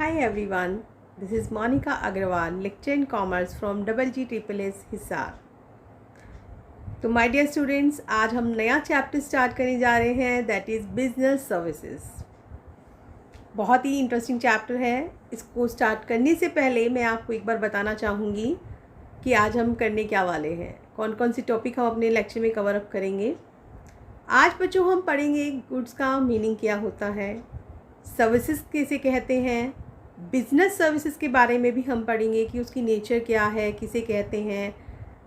Hi everyone, this is Monica Agrawal, lecturer in commerce from GGSSS Hisar. तो my dear students, आज हम नया chapter start करने जा रहे हैं, दैट इज़ बिजनेस सर्विसेज। बहुत ही इंटरेस्टिंग चैप्टर है। इसको स्टार्ट करने से पहले मैं आपको एक बार बताना चाहूँगी कि आज हम करने क्या वाले हैं, कौन कौन सी टॉपिक हम अपने लेक्चर में कवर अप करेंगे। आज बच्चों हम पढ़ेंगे गुड्स का मीनिंग क्या होता है, सर्विसेज कैसे कहते हैं, बिजनेस सर्विसेज के बारे में भी हम पढ़ेंगे कि उसकी नेचर क्या है, किसे कहते हैं,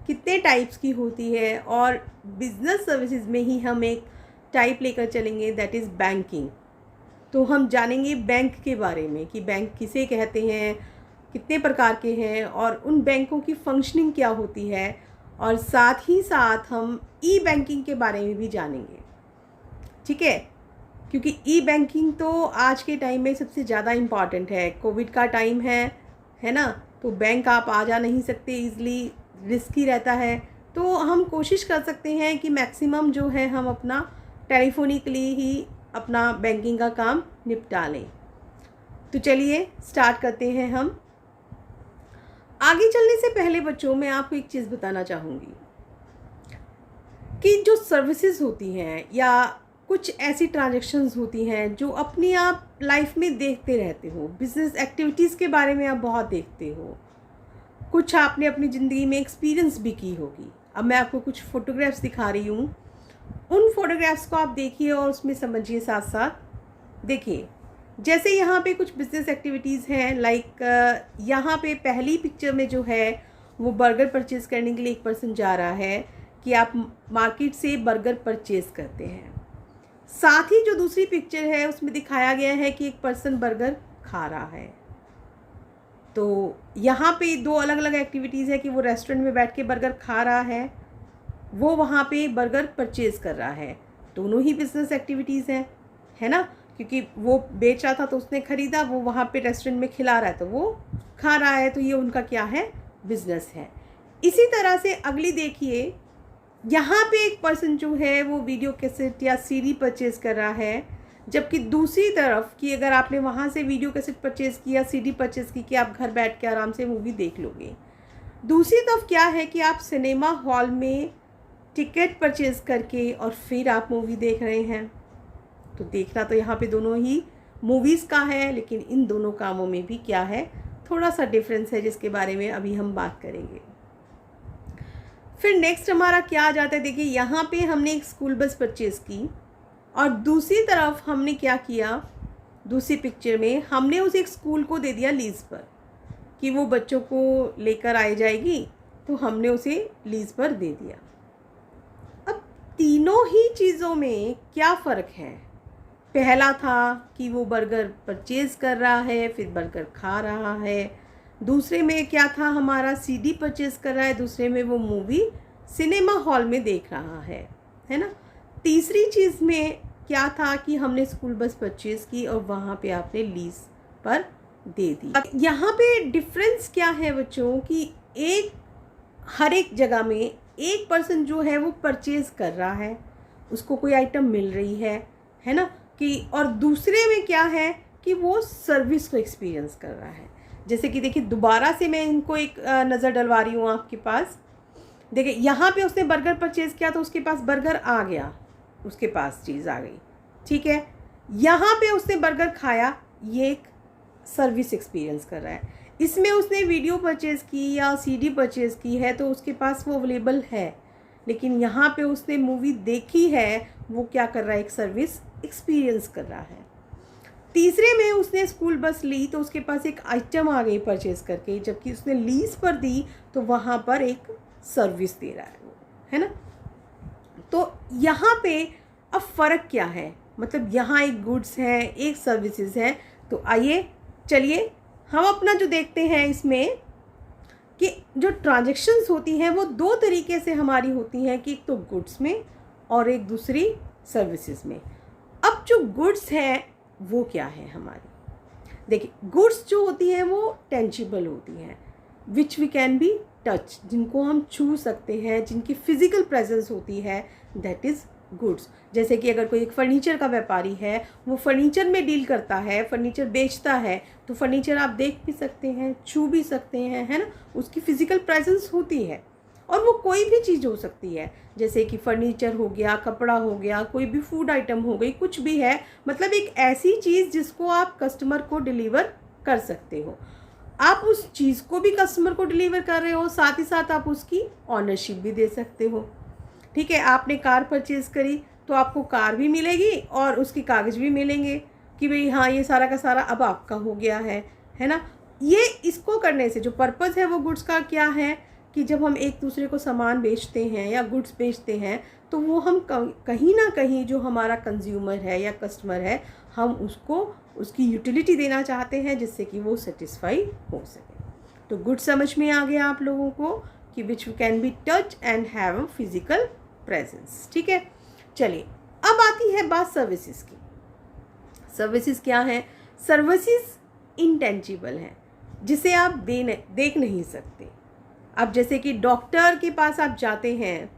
कितने टाइप्स की होती है। और बिजनेस सर्विसेज में ही हम एक टाइप लेकर चलेंगे, दैट इज़ बैंकिंग। तो हम जानेंगे बैंक के बारे में कि बैंक किसे कहते हैं, कितने प्रकार के हैं और उन बैंकों की फंक्शनिंग क्या होती है। और साथ ही साथ हम ई बैंकिंग के बारे में भी जानेंगे, ठीक है, क्योंकि ई बैंकिंग तो आज के टाइम में सबसे ज़्यादा इम्पॉर्टेंट है। कोविड का टाइम है ना, तो बैंक आप आ जा नहीं सकते ईज़िली, रिस्की रहता है। तो हम कोशिश कर सकते हैं कि मैक्सिमम जो है हम अपना टेलीफोनिकली ही अपना बैंकिंग का काम निपटा लें। तो चलिए स्टार्ट करते हैं। हम आगे चलने से पहले बच्चों मैं आपको एक चीज़ बताना चाहूँगी कि जो सर्विसेज होती हैं या कुछ ऐसी ट्रांजैक्शंस होती हैं जो अपनी आप लाइफ में देखते रहते हो, बिजनेस एक्टिविटीज़ के बारे में आप बहुत देखते हो, कुछ आपने अपनी ज़िंदगी में एक्सपीरियंस भी की होगी। अब मैं आपको कुछ फ़ोटोग्राफ्स दिखा रही हूँ, उन फोटोग्राफ्स को आप देखिए और उसमें समझिए साथ साथ। देखिए, जैसे यहाँ पे कुछ बिजनेस एक्टिविटीज़ हैं, लाइक यहाँ पे पहली पिक्चर में जो है वो बर्गर परचेज़ करने के लिए एक पर्सन जा रहा है कि आप मार्केट से बर्गर परचेज़ करते हैं। साथ ही जो दूसरी पिक्चर है उसमें दिखाया गया है कि एक पर्सन बर्गर खा रहा है। तो यहाँ पे दो अलग अलग एक्टिविटीज़ है कि वो रेस्टोरेंट में बैठ के बर्गर खा रहा है, वो वहाँ पे बर्गर परचेज़ कर रहा है। दोनों ही बिजनेस एक्टिविटीज़ हैं, है ना, क्योंकि वो बेच रहा था तो उसने ख़रीदा, वो वहाँ पे रेस्टोरेंट में खिला रहा है तो वो खा रहा है। तो ये उनका क्या है, बिजनेस है। इसी तरह से अगली देखिए, यहाँ पे एक पर्सन जो है वो वीडियो कैसेट या सीडी परचेज़ कर रहा है, जबकि दूसरी तरफ कि अगर आपने वहाँ से वीडियो कैसेट परचेज़ किया, सीडी परचेज़ की कि आप घर बैठ के आराम से मूवी देख लोगे। दूसरी तरफ क्या है कि आप सिनेमा हॉल में टिकट परचेज़ करके और फिर आप मूवी देख रहे हैं। तो देखना तो यहाँ पे दोनों ही मूवीज़ का है, लेकिन इन दोनों कामों में भी क्या है, थोड़ा सा डिफरेंस है, जिसके बारे में अभी हम बात करेंगे। फिर नेक्स्ट हमारा क्या आ जाता है, देखिए यहाँ पे हमने एक स्कूल बस परचेज़ की और दूसरी तरफ हमने क्या किया, दूसरी पिक्चर में हमने उसे एक स्कूल को दे दिया लीज़ पर कि वो बच्चों को लेकर आई जाएगी, तो हमने उसे लीज़ पर दे दिया। अब तीनों ही चीज़ों में क्या फ़र्क है, पहला था कि वो बर्गर परचेज़ कर रहा है फिर बर्गर खा रहा है, दूसरे में क्या था, हमारा सीडी परचेज़ कर रहा है, दूसरे में वो मूवी सिनेमा हॉल में देख रहा है ना। तीसरी चीज़ में क्या था कि हमने स्कूल बस परचेज़ की और वहाँ पे आपने लीज़ पर दे दी। यहाँ पे डिफरेंस क्या है बच्चों कि हर एक जगह में एक पर्सन जो है वो परचेज़ कर रहा है, उसको कोई आइटम मिल रही है ना, कि और दूसरे में क्या है कि वो सर्विस को एक्सपीरियंस कर रहा है। जैसे कि देखिए, दोबारा से मैं इनको एक नज़र डलवा रही हूँ आपके पास। देखिए यहाँ पे उसने बर्गर परचेज़ किया तो उसके पास बर्गर आ गया, उसके पास चीज़ आ गई, ठीक है। यहाँ पे उसने बर्गर खाया, ये एक सर्विस एक्सपीरियंस कर रहा है। इसमें उसने वीडियो परचेज़ की या सीडी परचेज़ की है तो उसके पास वो अवेलेबल है, लेकिन यहाँ पे उसने मूवी देखी है, वो क्या कर रहा है, एक सर्विस एक्सपीरियंस कर रहा है। तीसरे में उसने स्कूल बस ली तो उसके पास एक आइटम आ गई परचेज़ करके, जबकि उसने लीज़ पर दी तो वहाँ पर एक सर्विस दे रहा है वो, है ना। तो यहाँ पे अब फ़र्क क्या है, मतलब यहाँ एक गुड्स है, एक सर्विसेज है। तो आइए चलिए हम अपना जो देखते हैं इसमें कि जो ट्रांजैक्शंस होती हैं वो दो तरीके से हमारी होती हैं, कि एक तो गुड्स में और एक दूसरी सर्विसेज में। अब जो गुड्स है वो क्या है हमारी, देखिए गुड्स जो होती हैं वो टेंजिबल होती हैं, which we can be touch, जिनको हम छू सकते हैं, जिनकी फिजिकल प्रेजेंस होती है, दैट इज़ गुड्स। जैसे कि अगर कोई एक फर्नीचर का व्यापारी है, वो फर्नीचर में डील करता है, फर्नीचर बेचता है, तो फर्नीचर आप देख भी सकते हैं, छू भी सकते हैं, है ना, उसकी फिजिकल प्रेजेंस होती है। और वो कोई भी चीज़ हो सकती है, जैसे कि फर्नीचर हो गया, कपड़ा हो गया, कोई भी फूड आइटम हो गई, कुछ भी है, मतलब एक ऐसी चीज़ जिसको आप कस्टमर को डिलीवर कर सकते हो। आप उस चीज़ को भी कस्टमर को डिलीवर कर रहे हो, साथ ही साथ आप उसकी ऑनरशिप भी दे सकते हो। ठीक है, आपने कार परचेज़ करी तो आपको कार भी मिलेगी और उसके कागज़ भी मिलेंगे कि भाई हाँ, ये सारा का सारा अब आपका हो गया है ना। ये इसको करने से जो पर्पज़ है वो गुड्स का क्या है कि जब हम एक दूसरे को सामान बेचते हैं या गुड्स बेचते हैं, तो वो हम कहीं ना कहीं जो हमारा कंज्यूमर है या कस्टमर है, हम उसको उसकी यूटिलिटी देना चाहते हैं जिससे कि वो सेटिस्फाई हो सके। तो गुड समझ में आ गया आप लोगों को कि which can be touch and have a physical presence. ठीक है, चलिए अब आती है बात सर्विसेज की। सर्विसेज क्या है? सर्विसेज इंटेंजिबल हैं, जिसे आप देख नहीं सकते। अब जैसे कि डॉक्टर के पास आप जाते हैं,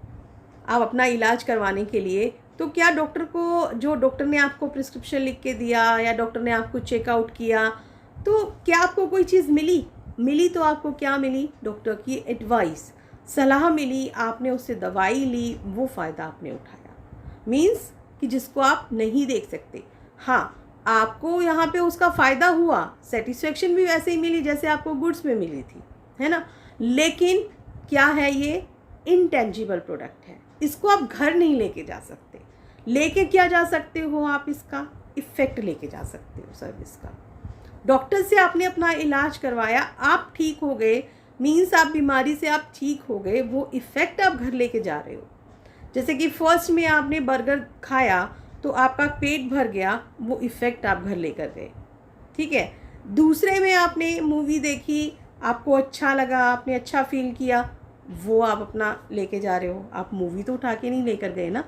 आप अपना इलाज करवाने के लिए, तो क्या डॉक्टर को, जो डॉक्टर ने आपको प्रिस्क्रिप्शन लिख के दिया या डॉक्टर ने आपको चेकआउट किया, तो क्या आपको कोई चीज़ मिली तो आपको क्या मिली? डॉक्टर की एडवाइस, सलाह मिली, आपने उससे दवाई ली, वो फ़ायदा आपने उठाया। मीन्स कि जिसको आप नहीं देख सकते। हाँ, आपको यहाँ पे उसका फ़ायदा हुआ, सेटिस्फेक्शन भी वैसे ही मिली जैसे आपको गुड्स में मिली थी, है ना। लेकिन क्या है, ये इंटेंजिबल प्रोडक्ट है, इसको आप घर नहीं लेके जा सकते। लेके क्या जा सकते हो आप? इसका इफ़ेक्ट लेके जा सकते हो सर्विस का। डॉक्टर से आपने अपना इलाज करवाया, आप ठीक हो गए, मीन्स आप बीमारी से आप ठीक हो गए, वो इफ़ेक्ट आप घर लेके जा रहे हो। जैसे कि फर्स्ट में आपने बर्गर खाया तो आपका पेट भर गया, वो इफ़ेक्ट आप घर लेकर गए। ठीक है, दूसरे में आपने मूवी देखी, आपको अच्छा लगा, आपने अच्छा फील किया, वो आप अपना लेके जा रहे हो, आप मूवी तो उठा के नहीं लेकर गए ना।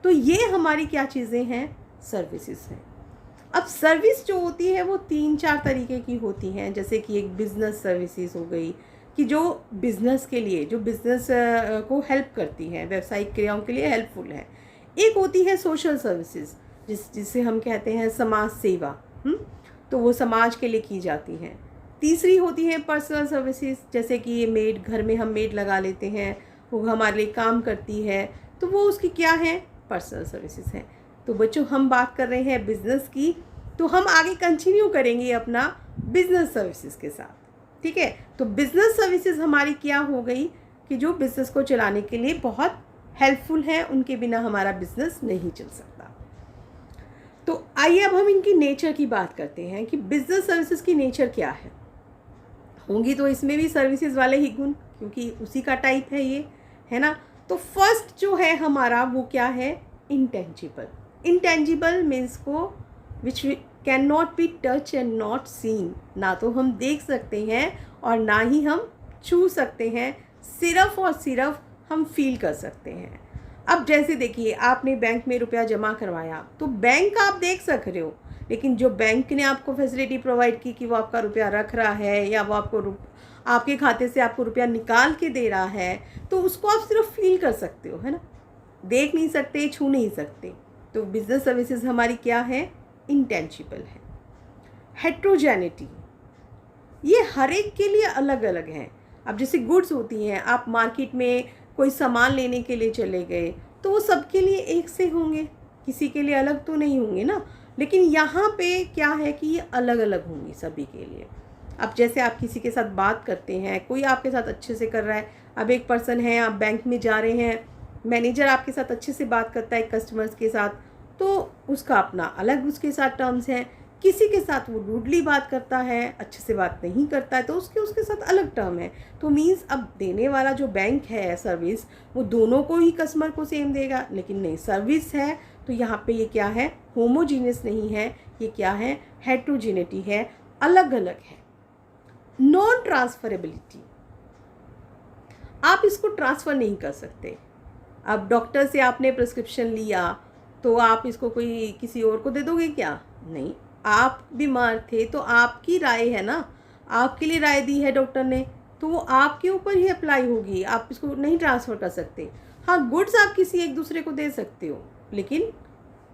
तो ये हमारी क्या चीज़ें हैं? सर्विसेज हैं। अब सर्विस जो होती है वो 3-4 तरीके की होती हैं। जैसे कि एक बिज़नेस सर्विसेज हो गई, कि जो बिज़नेस के लिए, जो बिज़नेस को हेल्प करती है, व्यावसायिक क्रियाओं के लिए हेल्पफुल है। एक होती है सोशल सर्विसेज, जिसे हम कहते हैं समाज सेवा, तो वो समाज के लिए की जाती हैं। तीसरी होती है पर्सनल सर्विसेज, जैसे कि ये मेड, घर में हम मेड लगा लेते हैं, वो हमारे लिए काम करती है, तो वो उसकी क्या है? पर्सनल सर्विसेज है। तो बच्चों, हम बात कर रहे हैं बिज़नेस की, तो हम आगे कंटिन्यू करेंगे अपना बिज़नेस सर्विसेज के साथ। ठीक है, तो बिज़नेस सर्विसेज हमारी क्या हो गई कि जो बिज़नेस को चलाने के लिए बहुत हेल्पफुल है, उनके बिना हमारा बिज़नेस नहीं चल सकता। तो आइए अब हम इनकी नेचर की बात करते हैं कि बिज़नेस सर्विसेज की नेचर क्या है। होंगी तो इसमें भी सर्विसेज वाले ही गुण, क्योंकि उसी का टाइप है ये, है ना। तो फर्स्ट जो है हमारा वो क्या है? इंटेंजिबल। इंटेंजिबल मीन्स को which can not be touch and not seen, ना तो हम देख सकते हैं और ना ही हम छू सकते हैं, सिर्फ और सिर्फ हम फील कर सकते हैं। अब जैसे देखिए, आपने बैंक में रुपया जमा करवाया, तो बैंक आप देख सक रहे हो, लेकिन जो बैंक ने आपको फैसिलिटी प्रोवाइड की कि वो आपका रुपया रख रहा है या वो आपको आपके खाते से आपको रुपया निकाल के दे रहा है, तो उसको आप सिर्फ फील कर सकते हो, है ना, देख नहीं सकते, छू नहीं सकते। तो बिजनेस सर्विसेज हमारी क्या है? इंटेंजिबल है। हेट्रोजेनिटी, ये हर एक के लिए अलग अलग हैं। अब जैसे गुड्स होती हैं, आप मार्केट में कोई सामान लेने के लिए चले गए, तो वो सबके लिए एक से होंगे, किसी के लिए अलग तो नहीं होंगे ना। लेकिन यहाँ पे क्या है कि ये अलग अलग होंगी सभी के लिए। अब जैसे आप किसी के साथ बात करते हैं, कोई आपके साथ अच्छे से कर रहा है, अब एक पर्सन है, आप बैंक में जा रहे हैं, मैनेजर आपके साथ अच्छे से बात करता है कस्टमर्स के साथ, तो उसका अपना अलग उसके साथ टर्म्स हैं। किसी के साथ वो रूडली बात करता है, अच्छे से बात नहीं करता है, तो उसके साथ अलग टर्म है। तो मीन्स अब देने वाला जो बैंक है सर्विस, वो दोनों को ही कस्टमर को सेम देगा, लेकिन नहीं, सर्विस है तो यहाँ पे ये क्या है? होमोजीनियस नहीं है, ये क्या है? हेट्रोजेनिटी है, अलग अलग है। नॉन ट्रांसफरेबिलिटी, आप इसको ट्रांसफ़र नहीं कर सकते। अब डॉक्टर से आपने प्रिस्क्रिप्शन लिया तो आप इसको कोई किसी और को दे दोगे क्या? नहीं, आप बीमार थे तो आपकी राय है ना, आपके लिए राय दी है डॉक्टर ने, तो वो आपके ऊपर ही अप्लाई होगी, आप इसको नहीं ट्रांसफ़र कर सकते। हाँ, गुड्स आप किसी एक दूसरे को दे सकते हो, लेकिन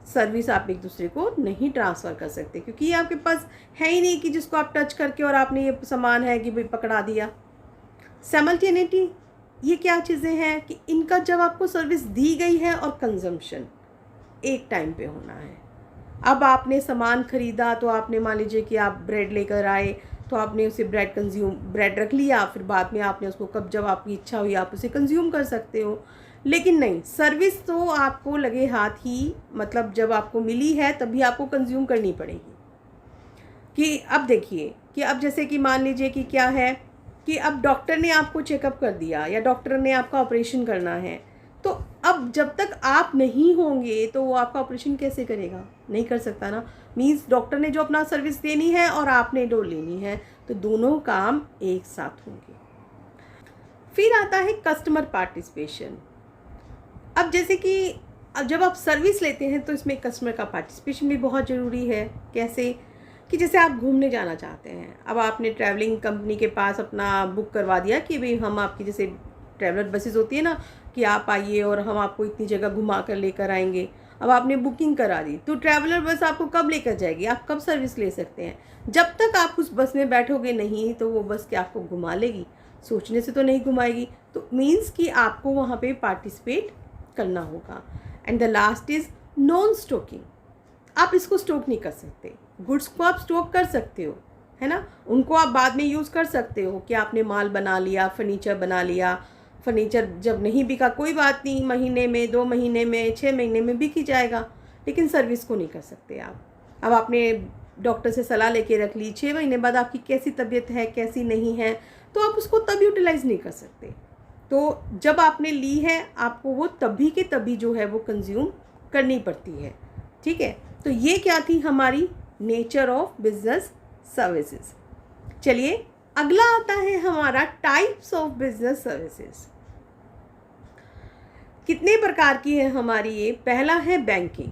सर्विस आप एक दूसरे को नहीं ट्रांसफ़र कर सकते, क्योंकि ये आपके पास है ही नहीं कि जिसको आप टच करके और आपने ये सामान है कि भाई पकड़ा दिया। साइमल्टेनिटी, ये क्या चीज़ें हैं कि इनका जब आपको सर्विस दी गई है और कंजम्पशन एक टाइम पे होना है। अब आपने सामान ख़रीदा तो आपने मान लीजिए कि आप ब्रेड लेकर आए, तो आपने उसे ब्रेड रख लिया, फिर बाद में आपने उसको कब जब आपकी इच्छा हुई आप उसे कंज्यूम कर सकते हो। लेकिन नहीं, सर्विस तो आपको लगे हाथ ही, मतलब जब आपको मिली है तभी आपको कंज्यूम करनी पड़ेगी। कि अब देखिए कि अब जैसे कि मान लीजिए कि क्या है कि अब डॉक्टर ने आपको चेकअप कर दिया या डॉक्टर ने आपका ऑपरेशन करना है, तो अब जब तक आप नहीं होंगे तो वो आपका ऑपरेशन कैसे करेगा? नहीं कर सकता ना। मीन्स डॉक्टर ने जो अपना सर्विस देनी है और आपने जो लेनी है, तो दोनों काम एक साथ होंगे। फिर आता है कस्टमर पार्टिसिपेशन। अब जैसे कि जब आप सर्विस लेते हैं तो इसमें कस्टमर का पार्टिसिपेशन भी बहुत ज़रूरी है। कैसे कि जैसे आप घूमने जाना चाहते हैं, अब आपने ट्रैवलिंग कंपनी के पास अपना बुक करवा दिया कि भाई हम आपकी, जैसे ट्रैवलर बसेस होती है ना कि आप आइए और हम आपको इतनी जगह घुमा कर लेकर आएंगे। अब आपने बुकिंग करा दी, तो ट्रैवलर बस आपको कब लेकर जाएगी? आप कब सर्विस ले सकते हैं? जब तक आप उस बस में बैठोगे नहीं तो वो बस क्या आपको घुमा लेगी? सोचने से तो नहीं घुमाएगी। तो मीन्स कि आपको वहाँ पे पार्टिसिपेट करना होगा। And the last is non stocking. आप इसको स्टॉक नहीं कर सकते। गुड्स को आप स्टॉक कर सकते हो, है ना, उनको आप बाद में यूज़ कर सकते हो कि आपने माल बना लिया, फर्नीचर बना लिया, फर्नीचर जब नहीं बिका कोई बात नहीं, महीने में, 2 महीने में, 6 महीने में बिक ही जाएगा, लेकिन सर्विस को नहीं कर सकते आप। अब आपने डॉक्टर से सलाह लेके रख ली, 6 महीने बाद आपकी कैसी तबीयत है कैसी नहीं है, तो आप उसको तब यूटिलाइज़ नहीं कर सकते। तो जब आपने ली है आपको वो तभी के तभी जो है वो कंज्यूम करनी पड़ती है। ठीक है, तो ये क्या थी हमारी नेचर ऑफ बिजनेस सर्विसेज। चलिए अगला आता है हमारा टाइप्स ऑफ बिजनेस सर्विसेज। कितने प्रकार की है हमारी ये? पहला है बैंकिंग,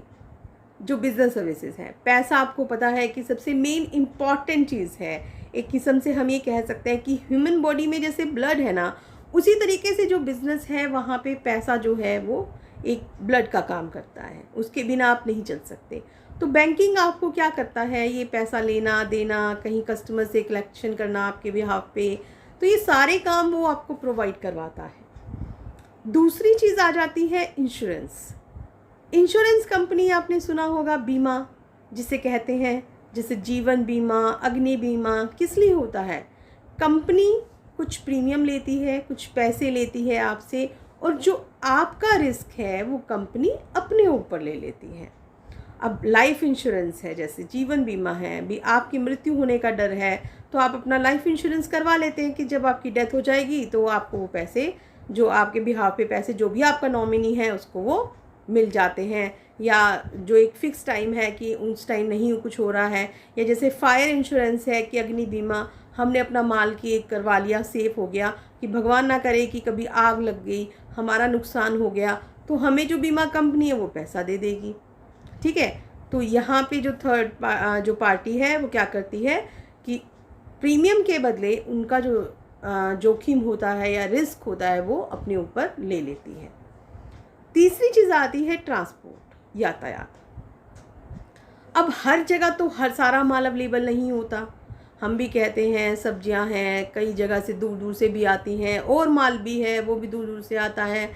जो बिजनेस सर्विसेज है। पैसा आपको पता है कि सबसे मेन इम्पॉर्टेंट चीज़ है। एक किस्म से हम ये कह सकते हैं कि ह्यूमन बॉडी में जैसे ब्लड है ना, उसी तरीके से जो बिज़नेस है वहाँ पे पैसा जो है वो एक ब्लड का काम करता है, उसके बिना आप नहीं चल सकते। तो बैंकिंग आपको क्या करता है? ये पैसा लेना देना, कहीं कस्टमर से कलेक्शन करना आपके बिहाफ पे, तो ये सारे काम वो आपको प्रोवाइड करवाता है। दूसरी चीज़ आ जाती है इंश्योरेंस। इंश्योरेंस कंपनी आपने सुना होगा, बीमा जिसे कहते हैं, जैसे जीवन बीमा, अग्नि बीमा। किस लिए होता है? कंपनी कुछ प्रीमियम लेती है, कुछ पैसे लेती है आपसे, और जो आपका रिस्क है वो कंपनी अपने ऊपर ले लेती है। अब लाइफ इंश्योरेंस है, जैसे जीवन बीमा है, भी आपकी मृत्यु होने का डर है तो आप अपना लाइफ इंश्योरेंस करवा लेते हैं कि जब आपकी डेथ हो जाएगी तो आपको वो पैसे, जो आपके बिहाफ पे पैसे, जो भी आपका नॉमिनी है उसको वो मिल जाते हैं। या जो एक फ़िक्स टाइम है कि उस टाइम नहीं कुछ हो रहा है। या जैसे फायर इंश्योरेंस है कि अग्नि बीमा, हमने अपना माल की करवा लिया, सेफ़ हो गया, कि भगवान ना करे कि कभी आग लग गई, हमारा नुकसान हो गया, तो हमें जो बीमा कंपनी है वो पैसा दे देगी। ठीक है, तो यहाँ पे जो जो पार्टी है वो क्या करती है कि प्रीमियम के बदले उनका जो जोखिम होता है या रिस्क होता है वो अपने ऊपर ले लेती है। तीसरी चीज़ आती है ट्रांसपोर्ट, यातायात। अब हर जगह तो हर सारा माल अवेलेबल नहीं होता। हम भी कहते हैं सब्जियां हैं, कई जगह से दूर दूर से भी आती हैं, और माल भी है वो भी दूर दूर से आता है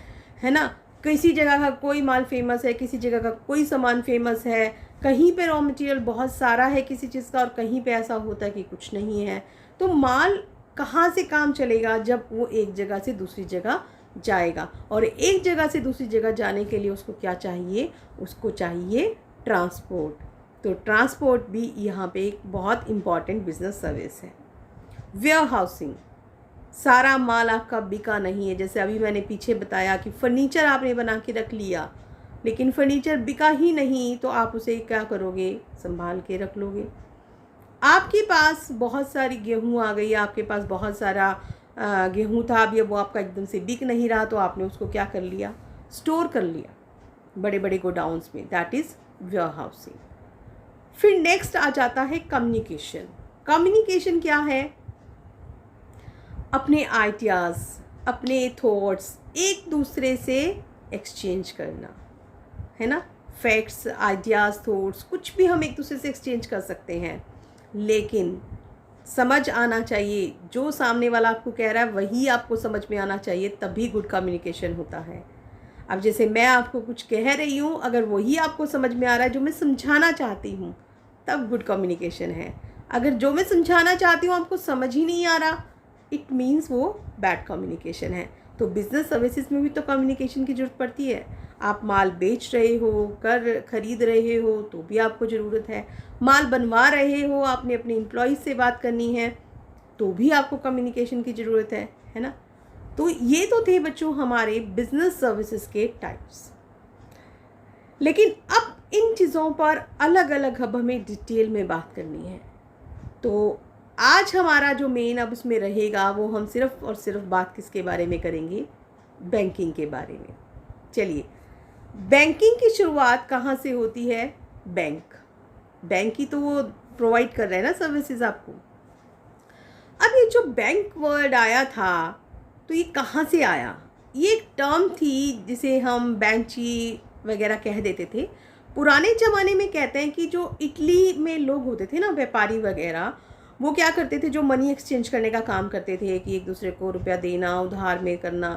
ना। किसी जगह का कोई माल फेमस है, किसी जगह का कोई सामान फेमस है, कहीं पे रॉ मटेरियल बहुत सारा है किसी चीज़ का और कहीं पे ऐसा होता है कि कुछ नहीं है। तो माल कहाँ से काम चलेगा जब वो एक जगह से दूसरी जगह जाएगा, और एक जगह से दूसरी जगह जाने के लिए उसको क्या चाहिए? उसको चाहिए ट्रांसपोर्ट। तो ट्रांसपोर्ट भी यहाँ पे एक बहुत इम्पॉर्टेंट बिजनेस सर्विस है। वेयर हाउसिंग, सारा माल आपका बिका नहीं है। जैसे अभी मैंने पीछे बताया कि फर्नीचर आपने बना के रख लिया, लेकिन फर्नीचर बिका ही नहीं, तो आप उसे क्या करोगे? संभाल के रख लोगे। आपके पास बहुत सारी गेहूँ आ गई, आपके पास बहुत सारा गेहूँ था, अब ये वो आपका एकदम से बिक नहीं रहा, तो आपने उसको क्या कर लिया? स्टोर कर लिया बड़े बड़े गोडाउन्स में। That is warehousing. फिर नेक्स्ट आ जाता है कम्युनिकेशन। कम्युनिकेशन क्या है? अपने आइडियाज़, अपने थॉट्स एक दूसरे से एक्सचेंज करना, है ना। फैक्ट्स, आइडियाज़, थॉट्स, कुछ भी हम एक दूसरे से एक्सचेंज कर सकते हैं, लेकिन समझ आना चाहिए, जो सामने वाला आपको कह रहा है वही आपको समझ में आना चाहिए, तभी गुड कम्युनिकेशन होता है। अब जैसे मैं आपको कुछ कह रही हूँ, अगर वही आपको समझ में आ रहा है जो मैं समझाना चाहती हूँ, तब गुड कम्युनिकेशन है। अगर जो मैं समझाना चाहती हूँ आपको समझ ही नहीं आ रहा, इट मीन्स वो बैड कम्युनिकेशन है। तो बिज़नेस सर्विसेज में भी तो कम्युनिकेशन की ज़रूरत पड़ती है। आप माल बेच रहे हो, खरीद रहे हो, तो भी आपको ज़रूरत है। माल बनवा रहे हो, आपने अपने एम्प्लॉयज़ से बात करनी है, तो भी आपको कम्युनिकेशन की ज़रूरत है ना। तो ये तो थे बच्चों हमारे बिजनेस सर्विसेज के टाइप्स। लेकिन अब इन चीज़ों पर अलग अलग अब हमें डिटेल में बात करनी है। तो आज हमारा जो मेन अब उसमें रहेगा, वो हम सिर्फ और सिर्फ बात किसके बारे में करेंगे? बैंकिंग के बारे में। चलिए, बैंकिंग की शुरुआत कहाँ से होती है? बैंक ही तो वो प्रोवाइड कर रहे हैं ना सर्विसेज आपको। अब ये जो बैंक वर्ड आया था, तो ये कहाँ से आया? ये एक टर्म थी जिसे हम बैंची वगैरह कह देते थे। पुराने ज़माने में कहते हैं कि जो इटली में लोग होते थे ना, व्यापारी वगैरह, वो क्या करते थे, जो मनी एक्सचेंज करने का काम करते थे कि एक दूसरे को रुपया देना, उधार में करना,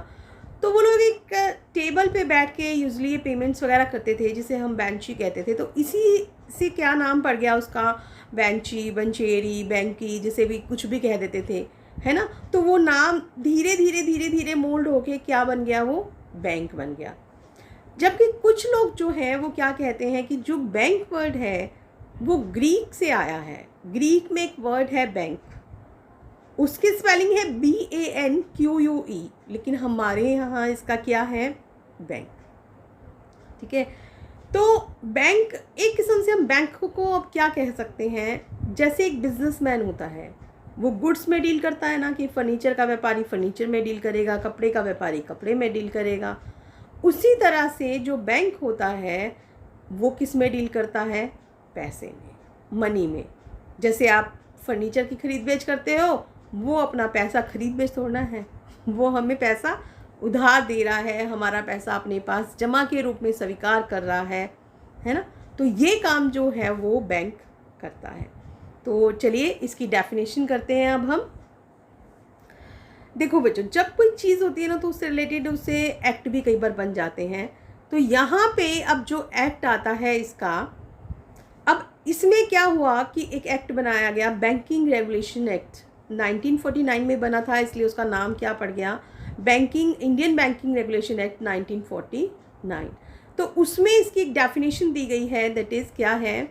तो वो लोग एक टेबल पे बैठ के यूजली ये पेमेंट्स वगैरह करते थे, जिसे हम बैंची कहते थे। तो इसी से क्या नाम पड़ गया उसका, बैंची, बंचेरी, बैंकी, जिसे भी कुछ भी कह देते थे, है ना। तो वो नाम धीरे धीरे मोल्ड होके क्या बन गया? वो बैंक बन गया। जबकि कुछ लोग जो हैं वो क्या कहते हैं कि जो बैंक वर्ड है वो ग्रीक से आया है। ग्रीक में एक वर्ड है बैंक, उसकी स्पेलिंग है BANQUE, लेकिन हमारे यहाँ इसका क्या है? बैंक। ठीक है, तो बैंक एक किस्म से हम बैंक को अब क्या कह सकते हैं, जैसे एक बिजनेसमैन होता है, वो गुड्स में डील करता है ना, कि फर्नीचर का व्यापारी फर्नीचर में डील करेगा, कपड़े का व्यापारी कपड़े में डील करेगा। उसी तरह से जो बैंक होता है वो किस में डील करता है? पैसे में, मनी में। जैसे आप फर्नीचर की खरीद बेच करते हो, वो अपना पैसा खरीद बेच तोड़ना है, वो हमें पैसा उधार दे रहा है, हमारा पैसा अपने पास जमा के रूप में स्वीकार कर रहा है ना। तो ये काम जो है वो बैंक करता है। तो चलिए इसकी डेफिनेशन करते हैं अब हम। देखो बच्चों, जब कोई चीज़ होती है ना, तो उससे रिलेटेड उससे एक्ट भी कई बार बन जाते हैं। तो यहाँ पे अब जो एक्ट आता है इसका, अब इसमें क्या हुआ कि एक एक्ट बनाया गया, बैंकिंग रेगुलेशन एक्ट 1949 में बना था, इसलिए उसका नाम क्या पड़ गया? Indian banking regulation act 1949। तो उसमें इसकी एक डेफिनेशन दी गई है, दैट इज़ क्या है?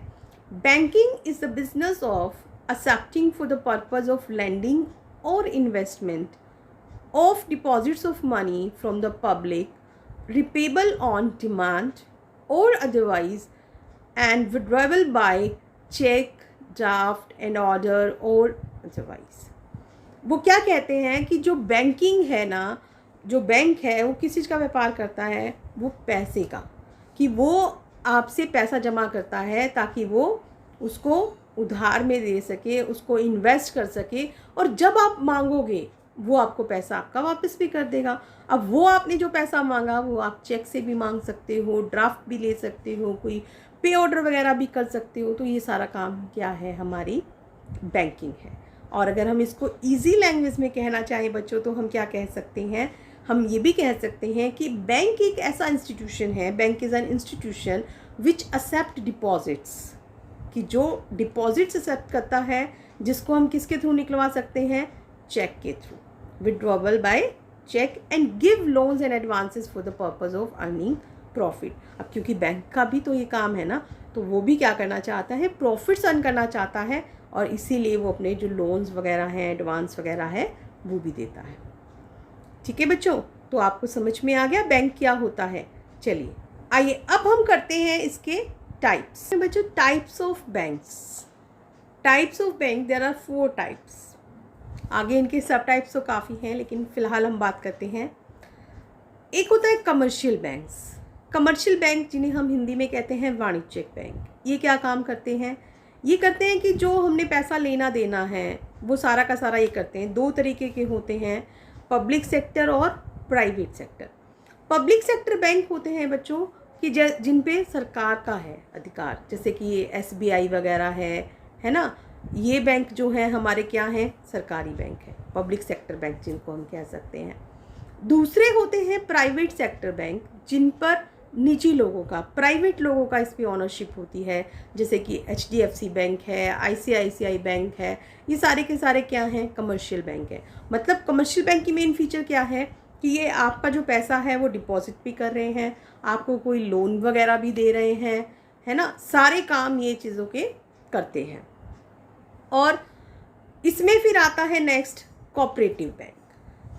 Banking is the business of accepting for the purpose of lending और investment of deposits of money from the public, repayable on demand or otherwise, and withdrawable by check, draft and order or otherwise। वो क्या कहते हैं कि जो banking है ना, जो बैंक है वो किस चीज़ का व्यापार करता है? वो पैसे का, कि वो आपसे पैसा जमा करता है ताकि वो उसको उधार में दे सके, उसको इन्वेस्ट कर सके, और जब आप मांगोगे वो आपको पैसा आपका वापस भी कर देगा। अब वो आपने जो पैसा मांगा वो आप चेक से भी मांग सकते हो, ड्राफ्ट भी ले सकते हो, कोई पे ऑर्डर वगैरह भी कर सकते हो। तो ये सारा काम क्या है? हमारी बैंकिंग है। और अगर हम इसको इजी लैंग्वेज में कहना चाहें बच्चों, तो हम क्या कह सकते हैं? हम ये भी कह सकते हैं कि बैंक एक ऐसा इंस्टीट्यूशन है, bank is an institution which accept deposits, कि जो डिपॉजिट्स एक्सेप्ट करता है, जिसको हम किसके थ्रू निकलवा सकते हैं? चेक के थ्रू, withdrawal by cheque, and give loans and advances for the purpose of earning profit. अब क्योंकि बैंक का भी तो ये काम है ना, तो वो भी क्या करना चाहता है? प्रॉफिट्स अर्न करना चाहता है, और इसीलिए वो अपने जो लोन्स वगैरह हैं, एडवांस वगैरह है, वो भी देता है। ठीक है बच्चों, तो आपको समझ में आ गया बैंक क्या होता है। चलिए आइए अब हम करते हैं इसके टाइप्स। बच्चों, types of banks. Types of bank, there are 4 types. आगे इनके सब टाइप्स तो काफ़ी हैं, लेकिन फ़िलहाल हम बात करते हैं। एक होता है कमर्शियल बैंक्स। कमर्शियल बैंक, जिन्हें हम हिंदी में कहते हैं वाणिज्यिक बैंक। ये क्या काम करते हैं? ये करते हैं कि जो हमने पैसा लेना देना है वो सारा का सारा ये करते हैं। 2 तरीके के होते हैं, पब्लिक सेक्टर और private sector. Public sector bank होते हैं बच्चों कि जिन पे सरकार का है अधिकार, जैसे कि ये SBI वगैरह है ना, ये बैंक जो है हमारे क्या हैं, सरकारी बैंक है, पब्लिक सेक्टर बैंक जिनको हम कह सकते हैं। दूसरे होते हैं प्राइवेट सेक्टर बैंक, जिन पर निजी लोगों का, प्राइवेट लोगों का इस पर ऑनरशिप होती है, जैसे कि HDFC बैंक है, ICICI बैंक है, ये सारे के सारे क्या हैं, कमर्शियल बैंक है। मतलब कमर्शियल बैंक की मेन फीचर क्या है कि ये आपका जो पैसा है वो डिपॉजिट भी कर रहे हैं, आपको कोई लोन वगैरह भी दे रहे हैं, है ना, सारे काम ये चीज़ों के करते हैं। और इसमें फिर आता है नेक्स्ट कोऑपरेटिव बैंक।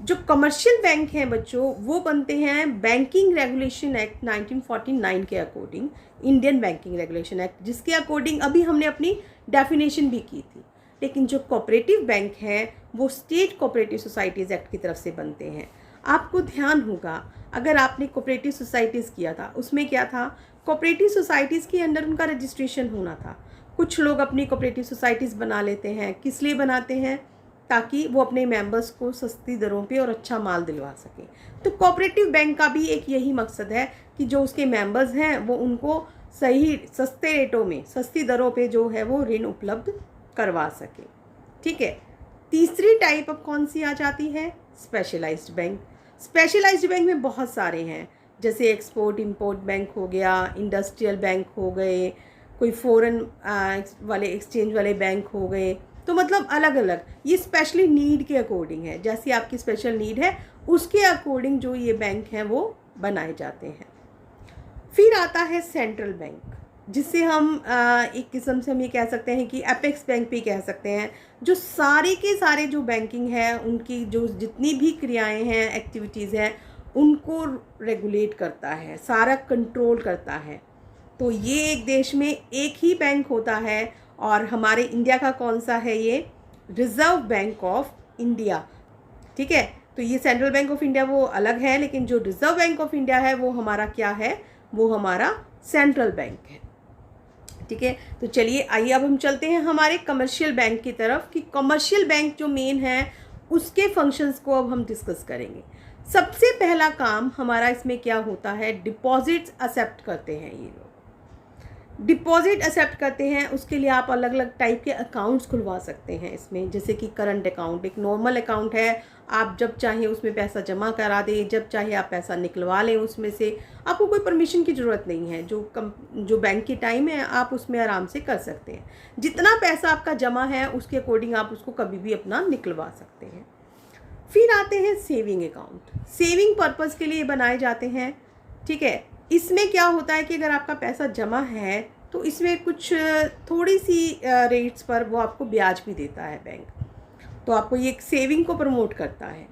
जो कमर्शियल बैंक हैं बच्चों, वो बनते हैं बैंकिंग रेगुलेशन एक्ट 1949 के according, Indian banking regulation act, जिसके अकॉर्डिंग अभी हमने अपनी डेफिनेशन भी की थी। लेकिन जो कोऑपरेटिव बैंक हैं वो स्टेट कोऑपरेटिव सोसाइटीज़ एक्ट की तरफ से बनते हैं। आपको ध्यान होगा, अगर आपने कोऑपरेटिव सोसाइटीज़ किया था, उसमें क्या था, कोऑपरेटिव सोसाइटीज़ के अंडर उनका रजिस्ट्रेशन होना था। कुछ लोग अपनी कोऑपरेटिव सोसाइटीज़ बना लेते हैं, किस लिए बनाते हैं, ताकि वो अपने मेंबर्स को सस्ती दरों पे और अच्छा माल दिलवा सकें। तो कोऑपरेटिव बैंक का भी एक यही मकसद है कि जो उसके मेंबर्स हैं वो उनको सही सस्ते रेटों में, सस्ती दरों पे जो है वो ऋण उपलब्ध करवा सके। ठीक है। तीसरी टाइप अब कौन सी आ जाती है, स्पेशलाइज्ड बैंक। स्पेशलाइज्ड बैंक में बहुत सारे हैं, जैसे एक्सपोर्ट इंपोर्ट बैंक हो गया, इंडस्ट्रियल बैंक हो गए, कोई फॉरेन वाले एक्सचेंज वाले बैंक हो गए। तो मतलब अलग अलग, ये स्पेशली नीड के अकॉर्डिंग है, जैसी आपकी स्पेशल नीड है उसके अकॉर्डिंग जो ये बैंक हैं वो बनाए जाते हैं। फिर आता है सेंट्रल बैंक, जिसे हम एक किस्म से हम ये कह सकते हैं कि एपेक्स बैंक भी कह सकते हैं, जो सारे के सारे जो बैंकिंग है उनकी जो जितनी भी क्रियाएं हैं, एक्टिविटीज़ हैं, उनको रेगुलेट करता है, सारा कंट्रोल करता है। तो ये एक देश में एक ही बैंक होता है, और हमारे इंडिया का कौन सा है, ये रिज़र्व बैंक ऑफ इंडिया। ठीक है। तो ये सेंट्रल बैंक ऑफ इंडिया वो अलग है, लेकिन जो रिज़र्व बैंक ऑफ इंडिया है वो हमारा क्या है, वो हमारा सेंट्रल बैंक है। ठीक है। तो चलिए आइए अब हम चलते हैं हमारे कमर्शियल बैंक की तरफ, कि कमर्शियल बैंक जो मेन है उसके फंक्शंस को अब हम डिस्कस करेंगे। सबसे पहला काम हमारा इसमें क्या होता है, डिपॉजिट्स एक्सेप्ट करते हैं ये लोग। डिपॉजिट एक्सेप्ट करते हैं, उसके लिए आप अलग अलग टाइप के अकाउंट्स खुलवा सकते हैं इसमें, जैसे कि करंट अकाउंट एक नॉर्मल अकाउंट है, आप जब चाहे उसमें पैसा जमा करा दें, जब चाहे आप पैसा निकलवा लें उसमें से, आपको कोई परमिशन की ज़रूरत नहीं है। जो बैंक की टाइम है आप उसमें आराम से कर सकते हैं, जितना पैसा आपका जमा है उसके अकॉर्डिंग आप उसको कभी भी अपना निकलवा सकते हैं। फिर आते हैं सेविंग अकाउंट, सेविंग पर्पज़ के लिए बनाए जाते हैं। ठीक है। इसमें क्या होता है कि अगर आपका पैसा जमा है तो इसमें कुछ थोड़ी सी रेट्स पर वो आपको ब्याज भी देता है बैंक, तो आपको ये सेविंग को प्रमोट करता है।